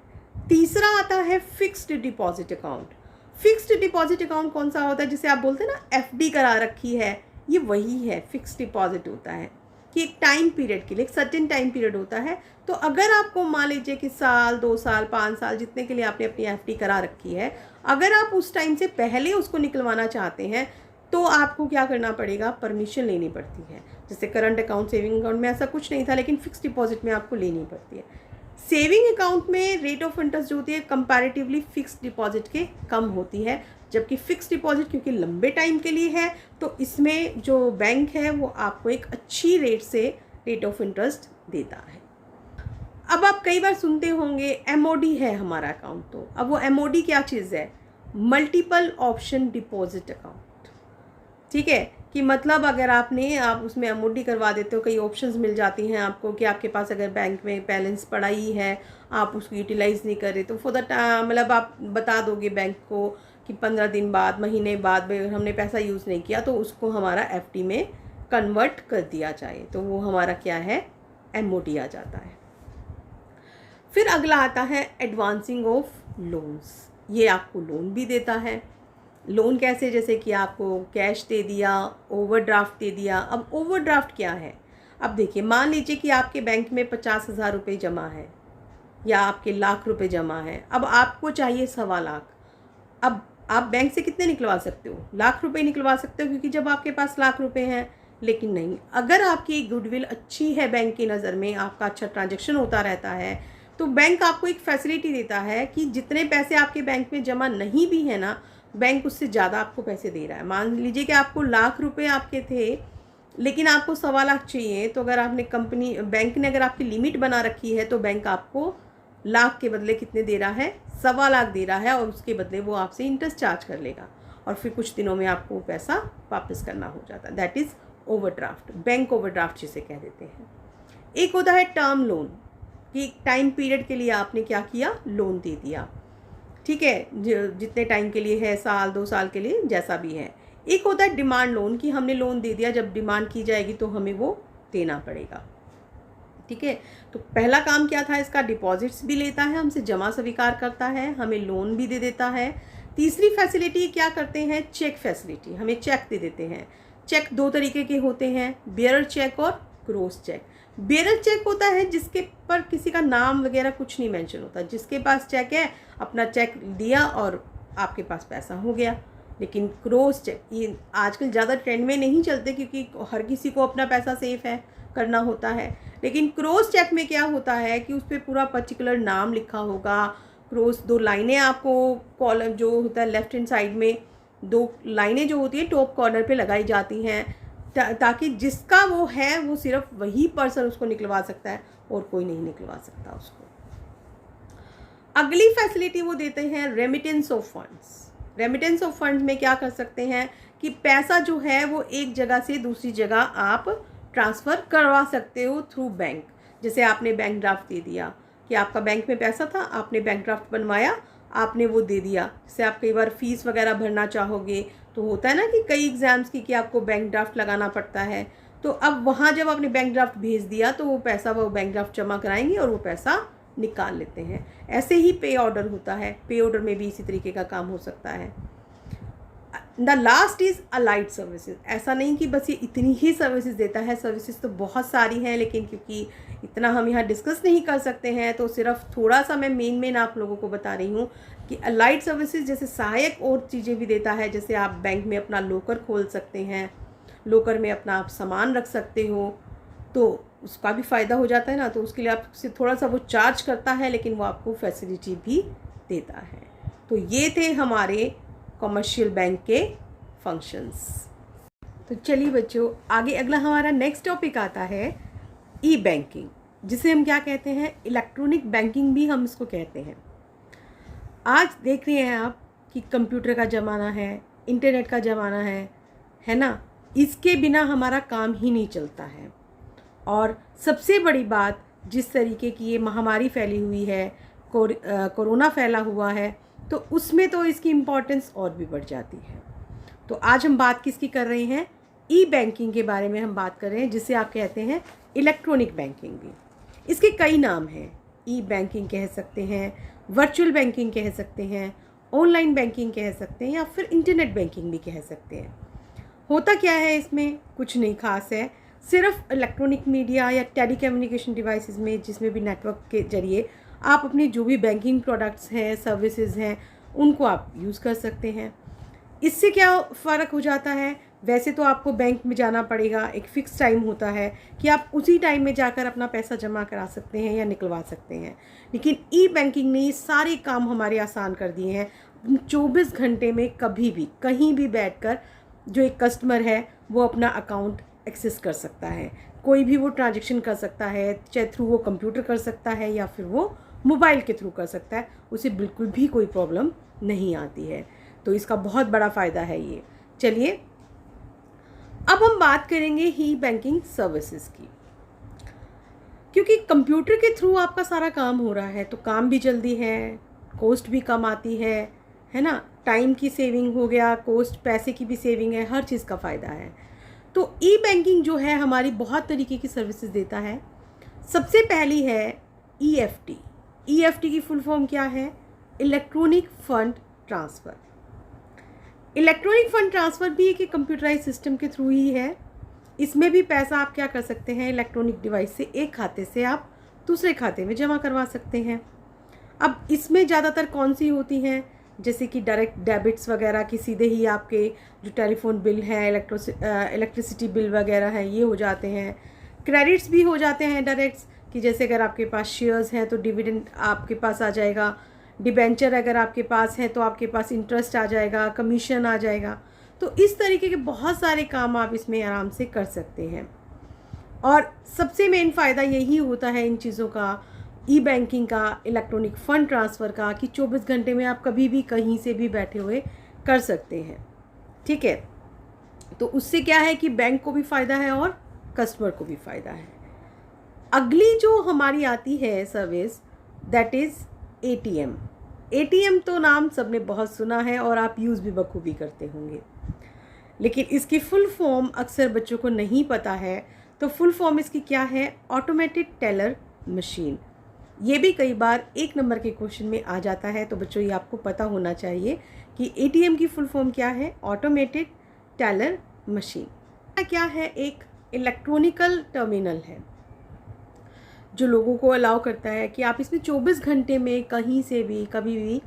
तीसरा आता है fixed deposit account. Fixed deposit account कौन सा होता है, जिसे आप बोलते हैं ना FD करा रखी है, ये वही है। फिक्स्ड डिपॉजिट होता है कि एक टाइम पीरियड के लिए, एक सर्टेन टाइम पीरियड होता है। तो अगर आपको मान लीजिए कि साल, 2 साल, 5 साल, जितने के लिए आपने अपनी FD करा रखी है, अगर आप उस टाइम से पहले उसको निकलवाना चाहते हैं तो आपको क्या करना पड़ेगा, परमिशन लेनी पड़ती है। जैसे करंट अकाउंट, सेविंग अकाउंट में ऐसा कुछ नहीं था, लेकिन फिक्स्ड डिपॉजिट में आपको लेनी पड़ती है। सेविंग अकाउंट में रेट ऑफ इंटरेस्ट जो होती है कंपैरेटिवली फिक्स्ड डिपॉजिट के कम होती है, जबकि फिक्स्ड डिपॉजिट क्योंकि लंबे टाइम के लिए है तो इसमें जो बैंक है वो आपको एक अच्छी रेट से रेट ऑफ इंटरेस्ट देता है। अब आप कई बार सुनते होंगे MOD है हमारा अकाउंट, तो अब वो MOD क्या चीज़ है, मल्टीपल ऑप्शन डिपॉजिट अकाउंट। ठीक है, कि मतलब अगर आप उसमें MOD करवा देते हो, कई ऑप्शंस मिल जाती हैं आपको कि आपके पास अगर बैंक में बैलेंस पड़ा ही है, आप उसको यूटिलाइज़ नहीं कर रहे, तो फॉर द मतलब आप बता दोगे बैंक को कि 15 दिन बाद, महीने बाद हमने पैसा यूज़ नहीं किया तो उसको हमारा FD में कन्वर्ट कर दिया जाए, तो वो हमारा क्या है, MOD आ जाता है। फिर अगला आता है एडवांसिंग ऑफ लोन्स। ये आपको लोन भी देता है। लोन कैसे, जैसे कि आपको कैश दे दिया, ओवरड्राफ्ट दे दिया। अब ओवरड्राफ्ट क्या है, अब देखिए मान लीजिए कि आपके बैंक में 50,000 रुपये जमा है या आपके लाख रुपए जमा है, अब आपको चाहिए 1.25 लाख। अब आप बैंक से कितने निकलवा सकते हो, लाख रुपए निकलवा सकते हो, क्योंकि जब आपके पास लाख रुपए हैं। लेकिन नहीं, अगर आपकी गुडविल अच्छी है बैंक की नज़र में, आपका अच्छा ट्रांजैक्शन होता रहता है, तो बैंक आपको एक फैसिलिटी देता है कि जितने पैसे आपके बैंक में जमा नहीं भी है ना, बैंक उससे ज़्यादा आपको पैसे दे रहा है। मान लीजिए कि आपको लाख रुपए आपके थे, लेकिन आपको 1.25 लाख चाहिए, तो अगर आपने बैंक ने अगर आपकी लिमिट बना रखी है, तो बैंक आपको लाख के बदले कितने दे रहा है, 1.25 लाख दे रहा है, और उसके बदले वो आपसे इंटरेस्ट चार्ज कर लेगा और फिर कुछ दिनों में आपको पैसा वापस करना हो जाता है। That is overdraft, bank overdraft जिसे कह देते हैं। एक होता है टर्म लोन, कि टाइम पीरियड के लिए आपने क्या किया, लोन दे दिया, ठीक है, जितने टाइम के लिए है, साल 2 साल के लिए, जैसा भी है। एक होता है डिमांड लोन, कि हमने लोन दे दिया, जब डिमांड की जाएगी तो हमें वो देना पड़ेगा, ठीक है। तो पहला काम क्या था इसका, डिपॉजिट्स भी लेता है हमसे, जमा स्वीकार करता है, हमें लोन भी दे देता है। तीसरी फैसिलिटी क्या करते हैं, चेक फैसिलिटी, हमें चेक दे देते हैं। चेक 2 तरीके के होते हैं, बियरर चेक और क्रॉस चेक। बियरर चेक होता है जिसके पर किसी का नाम वगैरह कुछ नहीं मेंशन होता, जिसके पास चेक है अपना चेक दिया और आपके पास पैसा हो गया। लेकिन क्रॉस चेक ये आजकल ज़्यादा ट्रेंड में नहीं चलते, क्योंकि हर किसी को अपना पैसा सेफ है करना होता है। लेकिन क्रॉस चेक में क्या होता है कि उस पर पूरा पर्टिकुलर नाम लिखा होगा, क्रॉस 2 लाइनें आपको कॉलम जो होता है लेफ्ट हैंड साइड में 2 लाइनें जो होती है टॉप कॉर्नर पे लगाई जाती हैं, ताकि जिसका वो है वो सिर्फ वही पर्सन उसको निकलवा सकता है और कोई नहीं निकलवा सकता उसको। अगली फैसिलिटी वो देते हैं remittance of funds. Remittance of funds में क्या कर सकते हैं कि पैसा जो है वो एक जगह से दूसरी जगह आप ट्रांसफ़र करवा सकते हो थ्रू बैंक। जैसे आपने बैंक ड्राफ्ट दे दिया कि आपका बैंक में पैसा था, आपने बैंक ड्राफ्ट बनवाया, आपने वो दे दिया। जैसे आप कई बार फीस वगैरह भरना चाहोगे तो होता है ना कि कई एग्ज़ाम्स की कि आपको बैंक ड्राफ्ट लगाना पड़ता है, तो अब वहाँ जब आपने बैंक ड्राफ्ट भेज दिया तो वो पैसा वो बैंक ड्राफ्ट जमा कराएंगे और वो पैसा निकाल लेते हैं। ऐसे ही पे ऑर्डर होता है, पे ऑर्डर में भी इसी तरीके का काम हो सकता है। The last is allied services. ऐसा नहीं कि बस ये इतनी ही सर्विसेज देता है, सर्विसेज तो बहुत सारी हैं, लेकिन क्योंकि इतना हम यहाँ डिस्कस नहीं कर सकते हैं तो सिर्फ थोड़ा सा मैं मेन आप लोगों को बता रही हूँ कि अलाइड सर्विसेज जैसे सहायक और चीज़ें भी देता है। जैसे आप बैंक में अपना लॉकर खोल सकते हैं, लॉकर में अपना आप सामान रख सकते हो, तो उसका भी फ़ायदा हो जाता है ना, तो उसके लिए आपसे थोड़ा सा वो चार्ज करता है, लेकिन वो आपको फैसिलिटी भी देता है। तो ये थे हमारे कमर्शियल बैंक के फंक्शंस। तो चलिए बच्चों, आगे अगला हमारा नेक्स्ट टॉपिक आता है ई बैंकिंग, जिसे हम क्या कहते हैं, इलेक्ट्रॉनिक बैंकिंग भी हम इसको कहते हैं। आज देख रहे हैं आप कि कंप्यूटर का ज़माना है, इंटरनेट का ज़माना है ना, इसके बिना हमारा काम ही नहीं चलता है। और सबसे बड़ी बात, जिस तरीके की ये महामारी फैली हुई है, कोरोना फैला हुआ है, तो उसमें तो इसकी इम्पोर्टेंस और भी बढ़ जाती है। तो आज हम बात किसकी कर रहे हैं, ई बैंकिंग के बारे में हम बात कर रहे हैं, जिसे आप कहते हैं इलेक्ट्रॉनिक बैंकिंग भी। इसके कई नाम हैं, ई बैंकिंग कह सकते हैं, वर्चुअल बैंकिंग कह सकते हैं, ऑनलाइन बैंकिंग कह सकते हैं, या फिर इंटरनेट बैंकिंग भी कह सकते हैं। होता क्या है इसमें, कुछ नहीं खास है, सिर्फ इलेक्ट्रॉनिक मीडिया या टेली कम्युनिकेशन डिवाइसेस में, जिसमें भी नेटवर्क के जरिए आप अपनी जो भी बैंकिंग प्रोडक्ट्स हैं, सर्विसेज हैं, उनको आप यूज़ कर सकते हैं। इससे क्या फ़र्क हो जाता है, वैसे तो आपको बैंक में जाना पड़ेगा, एक फ़िक्स टाइम होता है कि आप उसी टाइम में जाकर अपना पैसा जमा करा सकते हैं या निकलवा सकते हैं। लेकिन ई बैंकिंग ने सारे काम हमारे आसान कर दिए हैं। 24 घंटे में कभी भी कहीं भी बैठकर जो एक कस्टमर है वो अपना अकाउंट एक्सेस कर सकता है, कोई भी वो ट्रांजैक्शन कर सकता है, चाहे थ्रू वो कंप्यूटर कर सकता है या फिर वो मोबाइल के थ्रू कर सकता है, उसे बिल्कुल भी कोई प्रॉब्लम नहीं आती है। तो इसका बहुत बड़ा फ़ायदा है ये। चलिए अब हम बात करेंगे ई बैंकिंग सर्विसेज की, क्योंकि कंप्यूटर के थ्रू आपका सारा काम हो रहा है तो काम भी जल्दी है, कॉस्ट भी कम आती है ना, टाइम की सेविंग हो गया, कॉस्ट पैसे की भी सेविंग है, हर चीज़ का फ़ायदा है। तो ई बैंकिंग जो है हमारी बहुत तरीके की सर्विसेज देता है। सबसे पहली है EFT। EFT की फुल फॉर्म क्या है, electronic fund transfer. Electronic fund transfer भी एक कंप्यूटराइज सिस्टम के थ्रू ही है। इसमें भी पैसा आप क्या कर सकते हैं, इलेक्ट्रॉनिक डिवाइस से एक खाते से आप दूसरे खाते में जमा करवा सकते हैं। अब इसमें ज़्यादातर कौन सी होती हैं, जैसे कि डायरेक्ट डेबिट्स वगैरह की सीधे ही आपके जो टेलीफोन बिल है, इलेक्ट्रिसिटी बिल वगैरह है, ये हो जाते हैं। क्रेडिट्स भी हो जाते हैं डायरेक्ट, कि जैसे अगर आपके पास शेयर्स हैं तो डिविडेंड आपके पास आ जाएगा, डिबेंचर अगर आपके पास है तो आपके पास इंटरेस्ट आ जाएगा, कमीशन आ जाएगा। तो इस तरीके के बहुत सारे काम आप इसमें आराम से कर सकते हैं। और सबसे मेन फ़ायदा यही होता है इन चीज़ों का, ई बैंकिंग का, इलेक्ट्रॉनिक फ़ंड ट्रांसफ़र का, कि 24 घंटे में आप कभी भी कहीं से भी बैठे हुए कर सकते हैं। ठीक है, तो उससे क्या है कि बैंक को भी फ़ायदा है और कस्टमर को भी फ़ायदा है। अगली जो हमारी आती है service, that is ATM. ATM तो नाम सबने बहुत सुना है और आप यूज़ भी बखूबी करते होंगे, लेकिन इसकी फुल फॉर्म अक्सर बच्चों को नहीं पता है। तो फुल फॉर्म इसकी क्या है? Automated teller machine. ये भी कई बार 1 नंबर के क्वेश्चन में आ जाता है, तो बच्चों ये आपको पता होना चाहिए कि एटीएम की फुल फॉर्म क्या है? Automated teller machine. क्या है? एक इलेक्ट्रॉनिकल टर्मिनल है जो लोगों को अलाउ करता है कि आप इसमें 24 घंटे में कहीं से भी कभी भी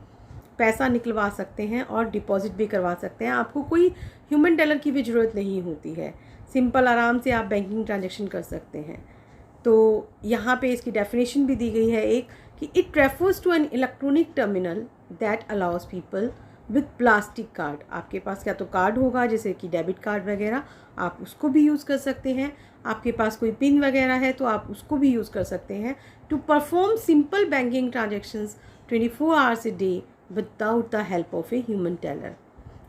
पैसा निकलवा सकते हैं और डिपॉजिट भी करवा सकते हैं। आपको कोई ह्यूमन टेलर की भी ज़रूरत नहीं होती है, सिंपल आराम से आप बैंकिंग ट्रांजैक्शन कर सकते हैं। तो यहाँ पे इसकी डेफिनेशन भी दी गई है एक, कि it refers to an electronic terminal that allows people with plastic card. आपके पास क्या तो कार्ड होगा जैसे कि डेबिट कार्ड वगैरह, आप उसको भी यूज़ कर सकते हैं। आपके पास कोई पिन वगैरह है तो आप उसको भी यूज़ कर सकते हैं to perform simple banking transactions 24 hours a day without the help of a human teller.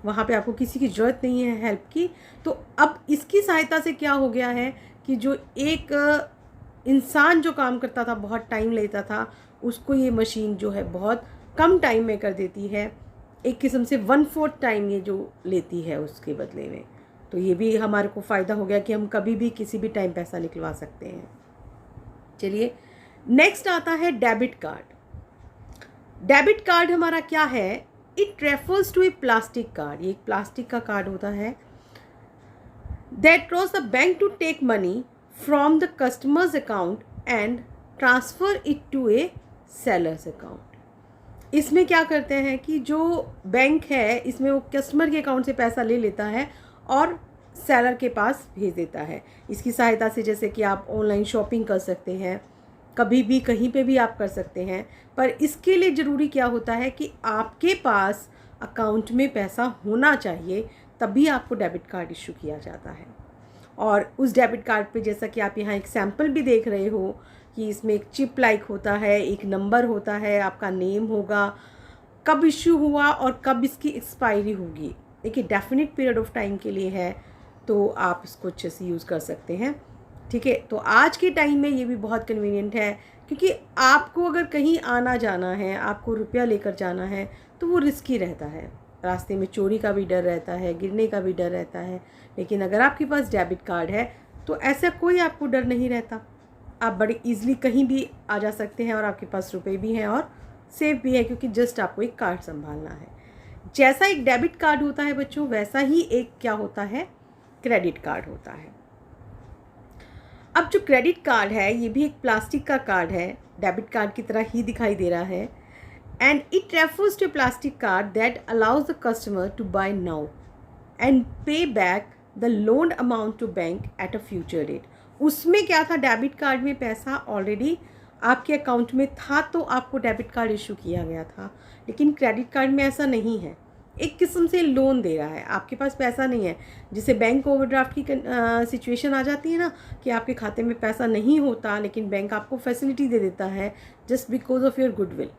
वहाँ पे आपको किसी की ज़रूरत नहीं है हेल्प की। तो अब इसकी सहायता से क्या हो गया है कि जो एक इंसान जो काम करता था, बहुत टाइम लेता था, उसको ये मशीन जो है बहुत कम टाइम में कर देती है। एक किस्म से 1/4 टाइम ये जो लेती है उसके बदले में। तो ये भी हमारे को फ़ायदा हो गया कि हम कभी भी किसी भी टाइम पैसा निकलवा सकते हैं। चलिए, नेक्स्ट आता है डेबिट कार्ड। डेबिट कार्ड हमारा क्या है? It refers to a plastic card. ये एक प्लास्टिक का कार्ड होता है that draws the bank to take money from the customer's account and transfer it to a seller's account. इसमें क्या करते हैं कि जो बैंक है इसमें वो कस्टमर के अकाउंट से पैसा ले लेता है और सेलर के पास भेज देता है। इसकी सहायता से जैसे कि आप ऑनलाइन शॉपिंग कर सकते हैं, कभी भी कहीं पे भी आप कर सकते हैं। पर इसके लिए ज़रूरी क्या होता है कि आपके पास अकाउंट में पैसा होना चाहिए, तभी आपको डेबिट कार्ड इशू किया जाता है। और उस डेबिट कार्ड पे जैसा कि आप यहाँ एक सैम्पल भी देख रहे हो कि इसमें एक चिप लाइक होता है, एक नंबर होता है, आपका नेम होगा, कब इशू हुआ और कब इसकी एक्सपायरी होगी। देखिए, डेफिनेट पीरियड ऑफ टाइम के लिए है, तो आप इसको अच्छे से यूज़ कर सकते हैं। ठीक है, तो आज के टाइम में ये भी बहुत कन्वीनियंट है, क्योंकि आपको अगर कहीं आना जाना है, आपको रुपया लेकर जाना है, तो वो रिस्की रहता है। रास्ते में चोरी का भी डर रहता है, गिरने का भी डर रहता है। लेकिन अगर आपके पास डेबिट कार्ड है तो ऐसा कोई आपको डर नहीं रहता। आप बड़े ईज़िली कहीं भी आ जा सकते हैं और आपके पास रुपए भी हैं और सेफ भी है, क्योंकि जस्ट आपको एक कार्ड संभालना है। जैसा एक डेबिट कार्ड होता है बच्चों, वैसा ही एक क्या होता है? क्रेडिट कार्ड होता है। अब जो क्रेडिट कार्ड है ये भी एक प्लास्टिक का कार्ड है, डेबिट कार्ड की तरह ही दिखाई दे रहा है। And it refers to plastic card that allows the customer to buy now and pay back the loan amount to bank at a future date. उसमें क्या था? डेबिट कार्ड में पैसा ऑलरेडी आपके अकाउंट में था तो आपको डेबिट कार्ड इशू किया गया था, लेकिन क्रेडिट कार्ड में ऐसा नहीं है। एक किस्म से लोन दे रहा है, आपके पास पैसा नहीं है। जिसे बैंक ओवरड्राफ्ट की सिचुएशन आ जाती है ना, कि आपके खाते में पैसा नहीं होता लेकिन बैंक आपको फैसिलिटी दे देता है just because of your goodwill,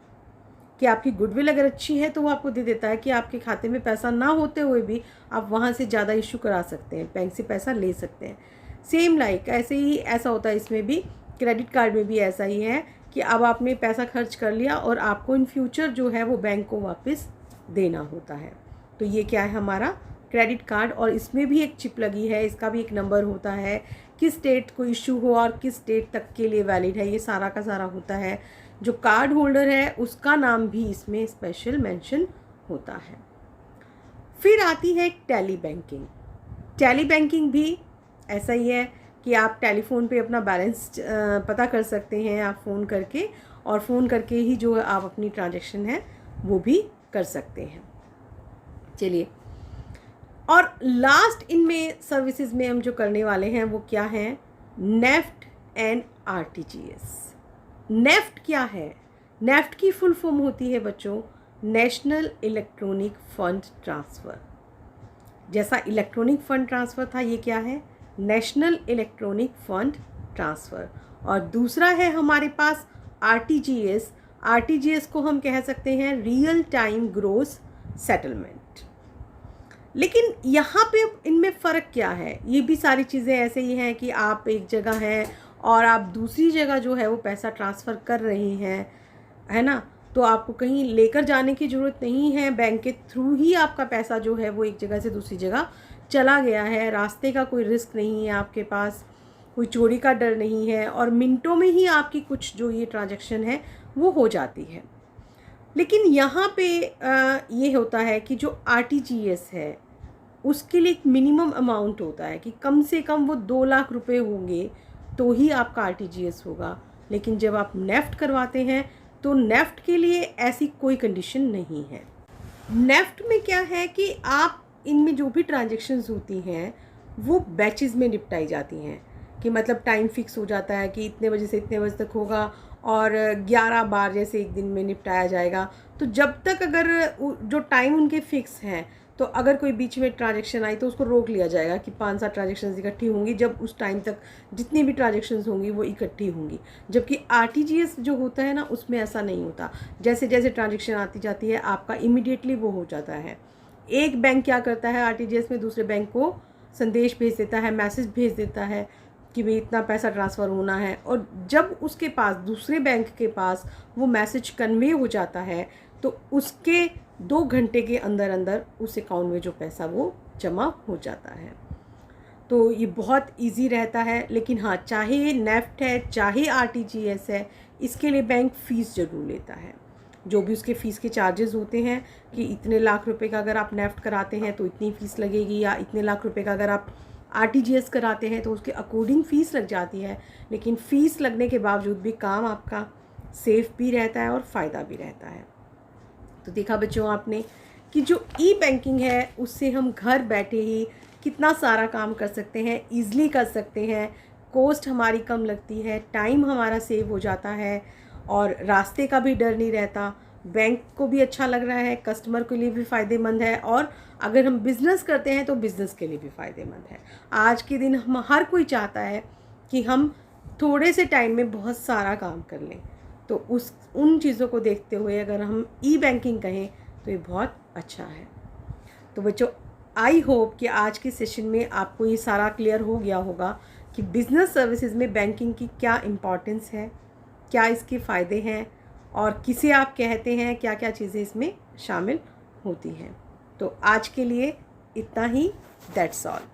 कि आपकी गुडविल अगर अच्छी है तो वो आपको दे देता है कि आपके खाते में पैसा ना होते हुए भी आप वहाँ से ज़्यादा इशू करा सकते हैं, बैंक से पैसा ले सकते हैं। सेम लाइक ऐसे ही ऐसा होता है इसमें भी, क्रेडिट कार्ड में भी ऐसा ही है कि अब आपने पैसा खर्च कर लिया और आपको इन फ्यूचर जो है वो बैंक को वापस देना होता है। तो ये क्या है? हमारा क्रेडिट कार्ड। और इसमें भी एक चिप लगी है, इसका भी एक नंबर होता है, किस डेट को इशू हुआ और किस डेट तक के लिए वैलिड है, ये सारा का सारा होता है। जो कार्ड होल्डर है उसका नाम भी इसमें स्पेशल मेंशन होता है। फिर आती है टैली बैंकिंग। टैली बैंकिंग भी ऐसा ही है कि आप टेलीफोन पे अपना बैलेंस पता कर सकते हैं, आप फ़ोन करके, और फ़ोन करके ही जो आप अपनी ट्रांजैक्शन है वो भी कर सकते हैं। चलिए, और लास्ट इनमें सर्विसेज में हम जो करने वाले हैं वो क्या हैं? NEFT and RTGS. नेफ्ट क्या है? नेफ्ट की फुल फॉर्म होती है बच्चों नेशनल इलेक्ट्रॉनिक फंड ट्रांसफ़र। जैसा इलेक्ट्रॉनिक फ़ंड ट्रांसफ़र था, ये क्या है, नेशनल इलेक्ट्रॉनिक फ़ंड ट्रांसफ़र। और दूसरा है हमारे पास आरटीजीएस। आरटीजीएस को हम कह सकते हैं रियल टाइम ग्रोस सेटलमेंट। लेकिन यहाँ पे इनमें फ़र्क क्या है, ये भी सारी चीज़ें ऐसे ही हैं कि आप एक जगह हैं और आप दूसरी जगह जो है वो पैसा ट्रांसफ़र कर रहे हैं, है ना। तो आपको कहीं लेकर जाने की ज़रूरत नहीं है, बैंक के थ्रू ही आपका पैसा जो है वो एक जगह से दूसरी जगह चला गया है। रास्ते का कोई रिस्क नहीं है आपके पास, कोई चोरी का डर नहीं है, और मिनटों में ही आपकी कुछ जो ये ट्रांजैक्शन है वो हो जाती है। लेकिन यहाँ पे ये होता है कि जो आरटीजीएस है उसके लिए एक मिनिमम अमाउंट होता है कि कम से कम वो 2 लाख रुपए होंगे तो ही आपका आरटीजीएस होगा। लेकिन जब आप नेफ्ट करवाते हैं तो नेफ्ट के लिए ऐसी कोई कंडीशन नहीं है। नेफ्ट में क्या है कि आप इनमें जो भी ट्रांजैक्शंस होती हैं वो बैचेस में निपटाई जाती हैं, कि मतलब टाइम फिक्स हो जाता है कि इतने बजे से इतने बजे तक होगा और 11 बार जैसे एक दिन में निपटाया जाएगा। तो जब तक अगर जो टाइम उनके फिक्स हैं, तो अगर कोई बीच में ट्रांजैक्शन आई तो उसको रोक लिया जाएगा कि 5-7 ट्रांजैक्शंस इकट्ठी होंगी, जब उस टाइम तक जितनी भी ट्रांजैक्शंस होंगी वो इकट्ठी होंगी। जबकि आरटीजीएस जो होता है ना उसमें ऐसा नहीं होता, जैसे जैसे ट्रांजैक्शन आती जाती है आपका इमीडिएटली वो हो जाता है। एक बैंक क्या करता है आरटीजीएस में दूसरे बैंक को संदेश भेज देता है, मैसेज भेज देता है कि भाई इतना पैसा ट्रांसफ़र होना है, और जब उसके पास दूसरे बैंक के पास वो मैसेज कन्वे हो जाता है तो उसके 2 घंटे के अंदर अंदर उस अकाउंट में जो पैसा वो जमा हो जाता है। तो ये बहुत इजी रहता है। लेकिन हाँ, चाहे नेफ्ट है चाहे आरटीजीएस है, इसके लिए बैंक फ़ीस ज़रूर लेता है। जो भी उसके फ़ीस के चार्जेस होते हैं कि इतने लाख रुपए का अगर आप नेफ्ट कराते हैं तो इतनी फ़ीस लगेगी, या इतने लाख रुपए का अगर आप आरटीजीएस कराते हैं तो उसके अकॉर्डिंग फ़ीस लग जाती है। लेकिन फ़ीस लगने के बावजूद भी काम आपका सेफ़ भी रहता है और फ़ायदा भी रहता है। तो देखा बच्चों आपने कि जो ई बैंकिंग है उससे हम घर बैठे ही कितना सारा काम कर सकते हैं, ईज़िली कर सकते हैं, कॉस्ट हमारी कम लगती है, टाइम हमारा सेव हो जाता है, और रास्ते का भी डर नहीं रहता। बैंक को भी अच्छा लग रहा है, कस्टमर के लिए भी फ़ायदेमंद है, और अगर हम बिज़नेस करते हैं तो बिज़नेस के लिए भी फ़ायदेमंद है। आज के दिन हम हर कोई चाहता है कि हम थोड़े से टाइम में बहुत सारा काम कर लें। तो उन चीज़ों को देखते हुए अगर हम ई बैंकिंग कहें तो ये बहुत अच्छा है। तो बच्चों, आई होप कि आज के सेशन में आपको ये सारा क्लियर हो गया होगा कि बिज़नेस सर्विसेज में बैंकिंग की क्या इम्पोर्टेंस है, क्या इसके फ़ायदे हैं, और किसे आप कहते हैं, क्या क्या चीज़ें इसमें शामिल होती हैं। तो आज के लिए इतना ही, दैट्स ऑल।